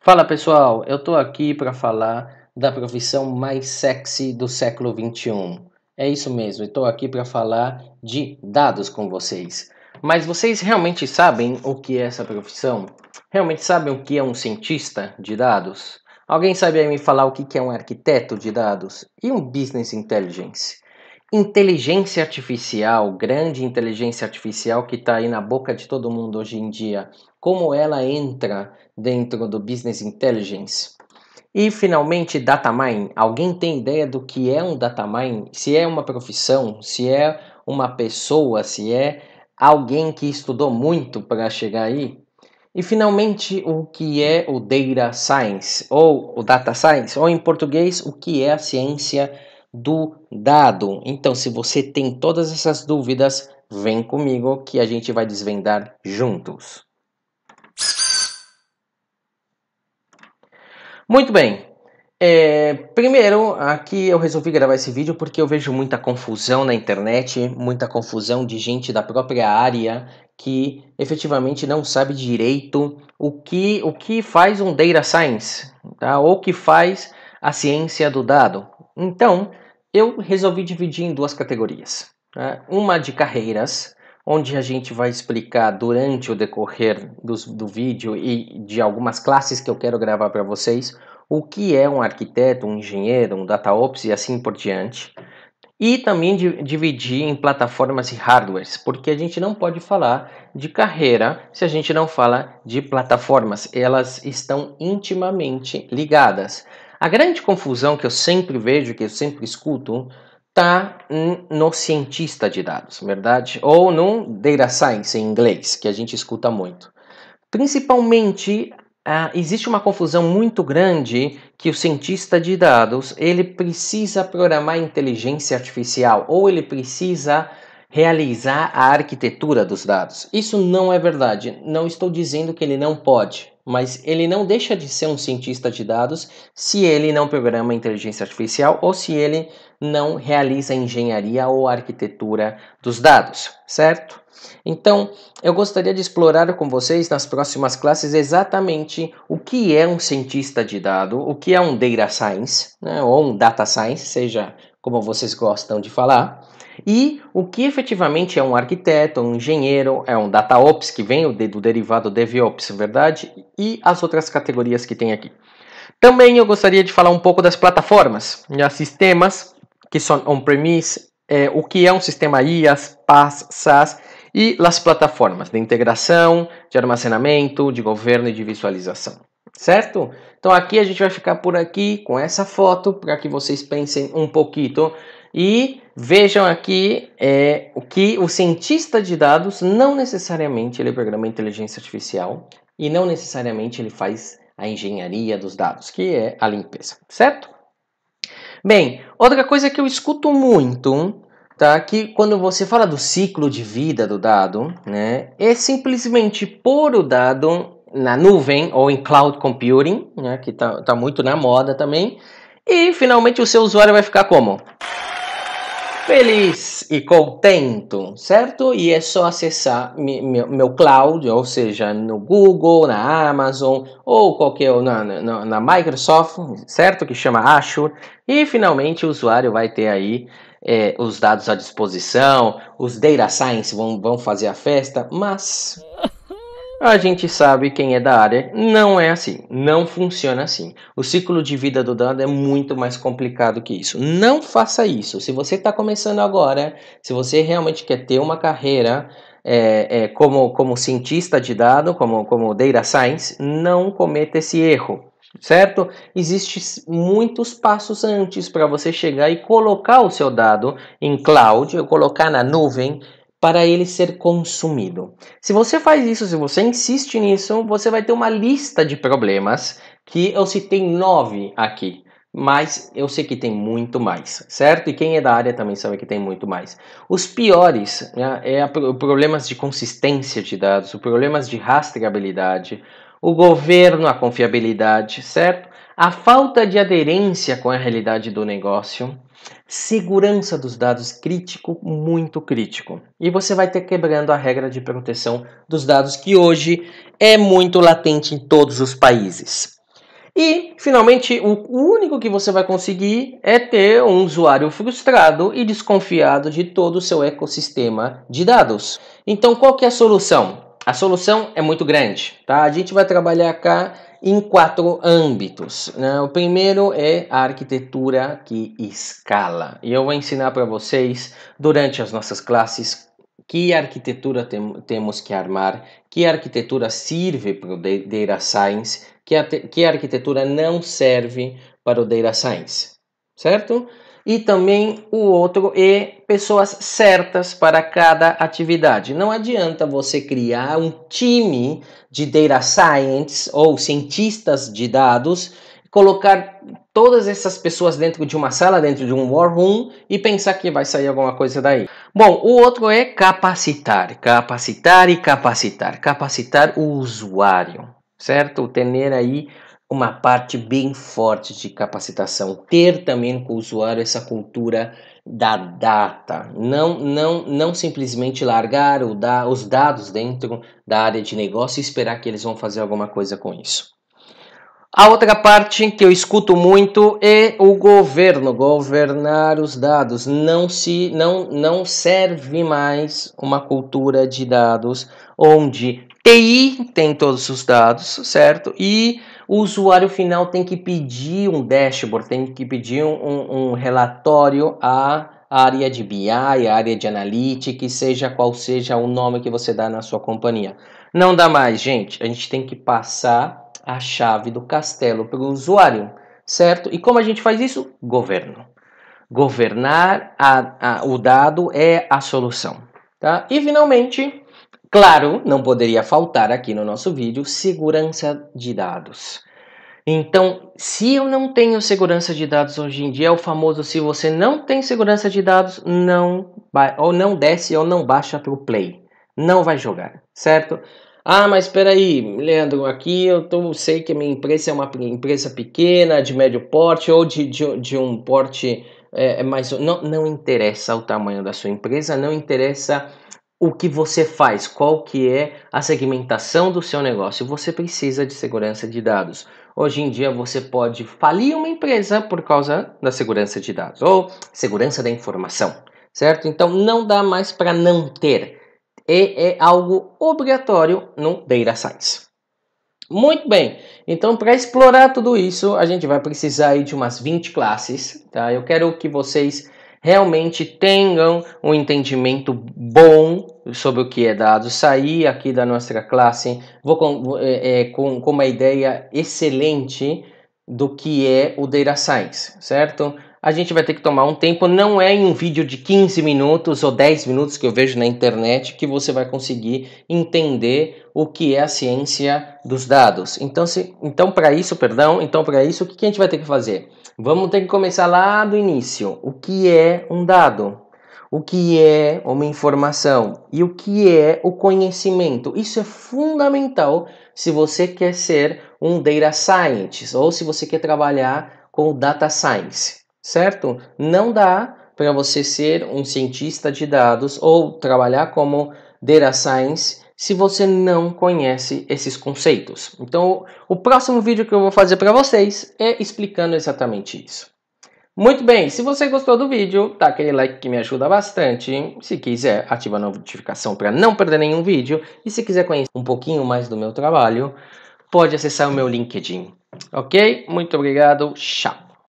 Fala pessoal, eu tô aqui para falar da profissão mais sexy do século XXI. É isso mesmo, eu tô aqui para falar de dados com vocês. Mas vocês realmente sabem o que é essa profissão? Realmente sabem o que é um cientista de dados? Alguém sabe aí me falar o que é um arquiteto de dados? E um business intelligence? Inteligência artificial, grande inteligência artificial que está aí na boca de todo mundo hoje em dia, como ela entra dentro do Business Intelligence? E finalmente, data mining. Alguém tem ideia do que é um data mining? Se é uma profissão, se é uma pessoa, se é alguém que estudou muito para chegar aí? E finalmente, o que é o Data Science, ou o Data Science, ou em português, o que é a ciência do dado? Então, se você tem todas essas dúvidas, vem comigo que a gente vai desvendar juntos. Muito bem. Primeiro, aqui eu resolvi gravar esse vídeo porque eu vejo muita confusão na internet, muita confusão de gente da própria área que efetivamente não sabe direito o que faz um data science, tá? Ou o que faz a ciência do dado. Então, eu resolvi dividir em duas categorias, tá? Uma de carreiras, onde a gente vai explicar durante o decorrer do vídeo e de algumas classes que eu quero gravar para vocês, o que é um arquiteto, um engenheiro, um DataOps e assim por diante. E também dividir em plataformas e hardwares, porque a gente não pode falar de carreira se a gente não fala de plataformas. Elas estão intimamente ligadas. A grande confusão que eu sempre vejo, que eu sempre escuto, está no cientista de dados, verdade? Ou no data science em inglês, que a gente escuta muito. Principalmente, existe uma confusão muito grande que o cientista de dados ele precisa programar inteligência artificial ou ele precisa realizar a arquitetura dos dados. Isso não é verdade. Não estou dizendo que ele não pode, mas ele não deixa de ser um cientista de dados se ele não programa inteligência artificial ou se ele não realiza a engenharia ou a arquitetura dos dados, certo? Então, eu gostaria de explorar com vocês nas próximas classes exatamente o que é um cientista de dados, o que é um data science, né, ou um data science, seja como vocês gostam de falar, e o que efetivamente é um arquiteto, um engenheiro, é um DataOps, que vem do derivado DevOps, verdade? E as outras categorias que tem aqui. Também eu gostaria de falar um pouco das plataformas, né, sistemas que são on-premise, o que é um sistema IaaS, PaaS, SaaS, e as plataformas de integração, de armazenamento, de governo e de visualização, certo? Então aqui a gente vai ficar por aqui com essa foto para que vocês pensem um pouquinho e vejam aqui o que o cientista de dados não necessariamente ele programa inteligência artificial e não necessariamente ele faz a engenharia dos dados, que é a limpeza, certo? Bem, outra coisa que eu escuto muito, tá? Que quando você fala do ciclo de vida do dado, né? É simplesmente pôr o dado na nuvem ou em cloud computing, né? Que tá muito na moda também. E finalmente o seu usuário vai ficar como? Feliz e contento, certo? E é só acessar meu cloud, ou seja, no Google, na Amazon ou qualquer na Microsoft, certo? Que chama Azure. E finalmente o usuário vai ter aí os dados à disposição, os data science vão fazer a festa, mas a gente sabe, quem é da área, não é assim, não funciona assim. O ciclo de vida do dado é muito mais complicado que isso. Não faça isso. Se você está começando agora, se você realmente quer ter uma carreira como cientista de dado, como data science, não cometa esse erro, certo? Existem muitos passos antes para você chegar e colocar o seu dado em cloud, ou colocar na nuvem, para ele ser consumido. Se você faz isso, se você insiste nisso, você vai ter uma lista de problemas que eu citei 9 aqui, mas eu sei que tem muito mais, certo? E quem é da área também sabe que tem muito mais. Os piores, né, problemas de consistência de dados, os problemas de rastreabilidade, o governo, a confiabilidade, certo? A falta de aderência com a realidade do negócio, segurança dos dados crítico, muito crítico. E você vai ter quebrando a regra de proteção dos dados que hoje é muito latente em todos os países. E, finalmente, o único que você vai conseguir é ter um usuário frustrado e desconfiado de todo o seu ecossistema de dados. Então, qual que é a solução? A solução é muito grande, tá? A gente vai trabalhar cá em 4 âmbitos, né? O primeiro é a arquitetura que escala. E eu vou ensinar para vocês, durante as nossas classes, que arquitetura temos que armar, que arquitetura serve para o Data Science, que arquitetura não serve para o Data Science, certo? E também o outro é pessoas certas para cada atividade. Não adianta você criar um time de Data Science ou cientistas de dados, colocar todas essas pessoas dentro de uma sala, dentro de um war room e pensar que vai sair alguma coisa daí. Bom, o outro é capacitar o usuário, certo? Ter aí uma parte bem forte de capacitação, ter também com o usuário essa cultura da data, não simplesmente largar os dados dentro da área de negócio e esperar que eles vão fazer alguma coisa com isso. A outra parte que eu escuto muito é o governo, governar os dados. Não serve mais uma cultura de dados onde TI tem todos os dados, certo? E o usuário final tem que pedir um dashboard, tem que pedir um relatório à área de BI, à área de Analytics, seja qual seja o nome que você dá na sua companhia. Não dá mais, gente. A gente tem que passar a chave do castelo para o usuário, certo? E como a gente faz isso? Governo. Governar o dado é a solução, tá? E finalmente, claro, não poderia faltar aqui no nosso vídeo, segurança de dados. Então, se eu não tenho segurança de dados hoje em dia, é o famoso se você não tem segurança de dados, ou não desce ou não baixa para o Play. Não vai jogar, certo? Ah, mas espera aí, Leandro, aqui sei que a minha empresa é uma empresa pequena, de médio porte ou de um porte mais... Não interessa o tamanho da sua empresa, não interessa o que você faz, qual que é a segmentação do seu negócio. Você precisa de segurança de dados. Hoje em dia você pode falir uma empresa por causa da segurança de dados ou segurança da informação, certo? Então não dá mais para não ter. É algo obrigatório no Data Science. Muito bem, então para explorar tudo isso, a gente vai precisar aí de umas 20 classes, tá? Eu quero que vocês realmente tenham um entendimento bom sobre o que é dados. Sair aqui da nossa classe com uma ideia excelente do que é o Data Science, certo? A gente vai ter que tomar um tempo, não é em um vídeo de 15 minutos ou 10 minutos que eu vejo na internet que você vai conseguir entender o que é a ciência dos dados. Então para isso, o que a gente vai ter que fazer? Vamos ter que começar lá do início. O que é um dado? O que é uma informação? E o que é o conhecimento? Isso é fundamental se você quer ser um Data Scientist ou se você quer trabalhar com Data Science, certo? Não dá para você ser um cientista de dados ou trabalhar como Data Science se você não conhece esses conceitos. Então, o próximo vídeo que eu vou fazer para vocês é explicando exatamente isso. Muito bem, se você gostou do vídeo, dá aquele like que me ajuda bastante. Se quiser, ativa a notificação para não perder nenhum vídeo. E se quiser conhecer um pouquinho mais do meu trabalho, pode acessar o meu LinkedIn. Ok? Muito obrigado, tchau!